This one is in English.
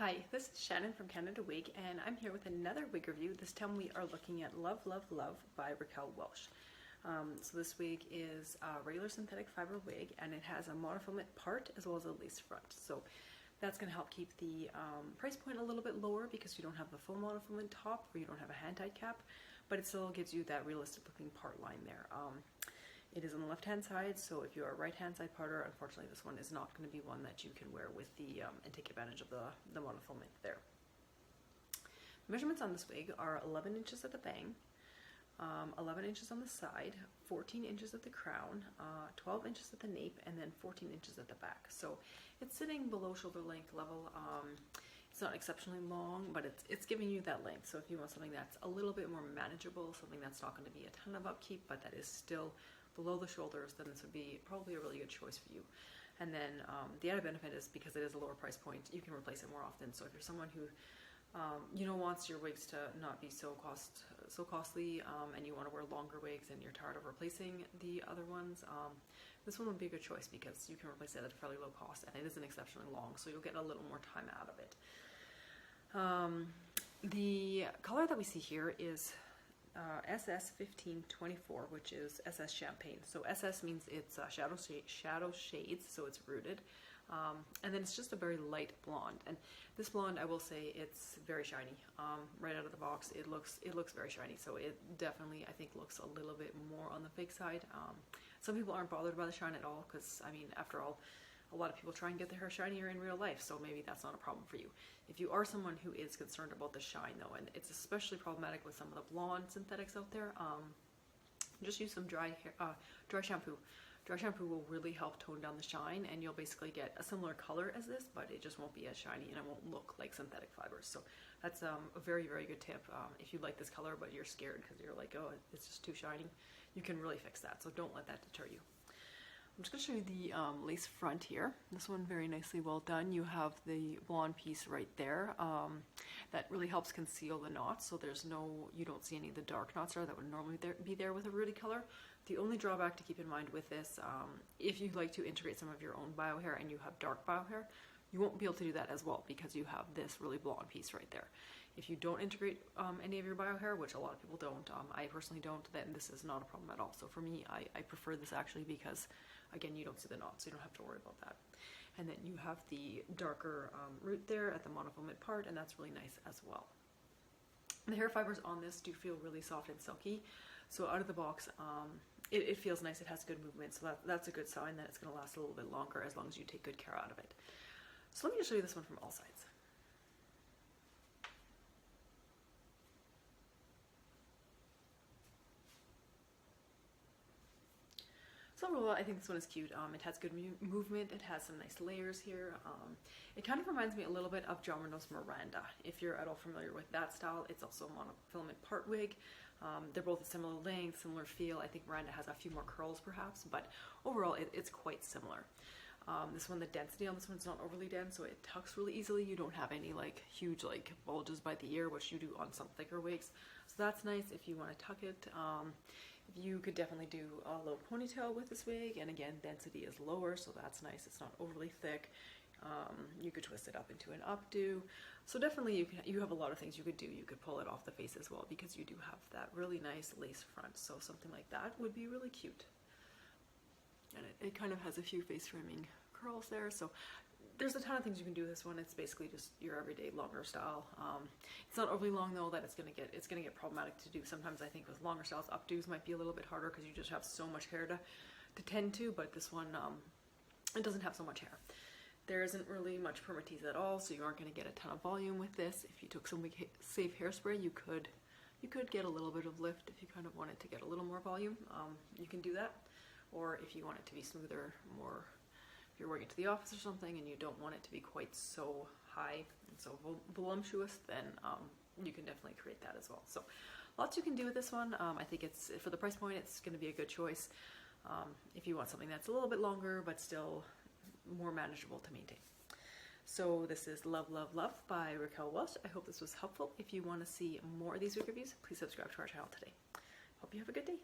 Hi, this is Shannon from Canada Wig, and I'm here with another wig review. This time we are looking at Love, Love, Love by Raquel Welch. So this wig is a regular synthetic fiber wig, and it has a monofilament part as well as a lace front. So that's going to help keep the price point a little bit lower because you don't have the full monofilament top or you don't have a hand-tied cap, but it still gives you that realistic looking part line there. It is on the left-hand side, so if you're a right-hand side parter, unfortunately this one is not going to be one that you can wear with the and take advantage of the monofilament there. The measurements on this wig are 11 inches at the bang, 11 inches on the side, 14 inches at the crown, 12 inches at the nape, and then 14 inches at the back. So it's sitting below shoulder length level. It's not exceptionally long, but it's giving you that length. So if you want something that's a little bit more manageable, something that's not going to be a ton of upkeep, but that is still below the shoulders, then this would be probably a really good choice for you. And then the added benefit is because it is a lower price point, you can replace it more often. So if you're someone who wants your wigs to not be so costly, and you want to wear longer wigs and you're tired of replacing the other ones, this one would be a good choice because you can replace it at a fairly low cost, and it isn't exceptionally long, so you'll get a little more time out of it. The color that we see here is SS1524, which is SS Champagne. So SS means it's shadow shades, so it's rooted. And then it's just a very light blonde. And this blonde, I will say, it's very shiny. Right out of the box, it looks very shiny. So it definitely, I think, looks a little bit more on the fake side. Some people aren't bothered by the shine at all because, I mean, after all, a lot of people try and get their hair shinier in real life, so maybe that's not a problem for you. If you are someone who is concerned about the shine though, and it's especially problematic with some of the blonde synthetics out there, just use some dry shampoo. Dry shampoo will really help tone down the shine, and you'll basically get a similar color as this, but it just won't be as shiny and it won't look like synthetic fibers. So that's a very, very good tip. If you like this color but you're scared because you're like, oh, it's just too shiny, you can really fix that. So don't let that deter you. I'm just going to show you the lace front here. This one very nicely well done. You have the blonde piece right there that really helps conceal the knots, so you don't see any of the dark knots there that would normally be there with a rooted color. The only drawback to keep in mind with this, if you like to integrate some of your own bio hair and you have dark bio hair, you won't be able to do that as well because you have this really blonde piece right there. If you don't integrate any of your bio hair, which a lot of people don't, I personally don't, then this is not a problem at all. So for me, I prefer this actually because, again, you don't see the knots, so you don't have to worry about that. And then you have the darker root there at the monofilament part, and that's really nice as well. The hair fibers on this do feel really soft and silky, so out of the box, it feels nice. It has good movement, so that's a good sign that it's going to last a little bit longer as long as you take good care out of it. So let me just show you this one from all sides. So overall, I think this one is cute. It has good movement. It has some nice layers here. It kind of reminds me a little bit of John Renault's Miranda. If you're at all familiar with that style, it's also a monofilament part wig. They're both a similar length, similar feel. I think Miranda has a few more curls perhaps, but overall it's quite similar. This one, the density on this one's not overly dense, so it tucks really easily. You don't have any like huge like bulges by the ear, which you do on some thicker wigs. So that's nice if you want to tuck it. You could definitely do a low ponytail with this wig, and again, density is lower, so that's nice. It's not overly thick. You could twist it up into an updo. So definitely you have a lot of things you could do. You could pull it off the face as well because you do have that really nice lace front. So something like that would be really cute. And it kind of has a few face framing curls there, so there's a ton of things you can do with this one. It's basically just your everyday longer style. It's not overly long though that it's gonna get problematic to do. Sometimes I think with longer styles, updos might be a little bit harder because you just have so much hair to tend to, but this one it doesn't have so much hair. There isn't really much permatease at all, so you aren't going to get a ton of volume with this. If you took some wig safe hairspray, you could get a little bit of lift if you kind of wanted to get a little more volume. You can do that. Or if you want it to be smoother, more, if you're wearing it to the office or something and you don't want it to be quite so high and so voluptuous, then you can definitely create that as well. So lots you can do with this one. I think it's, for the price point, it's going to be a good choice if you want something that's a little bit longer but still more manageable to maintain. So this is Love, Love, Love by Raquel Welch. I hope this was helpful. If you want to see more of these wig reviews, please subscribe to our channel today. Hope you have a good day.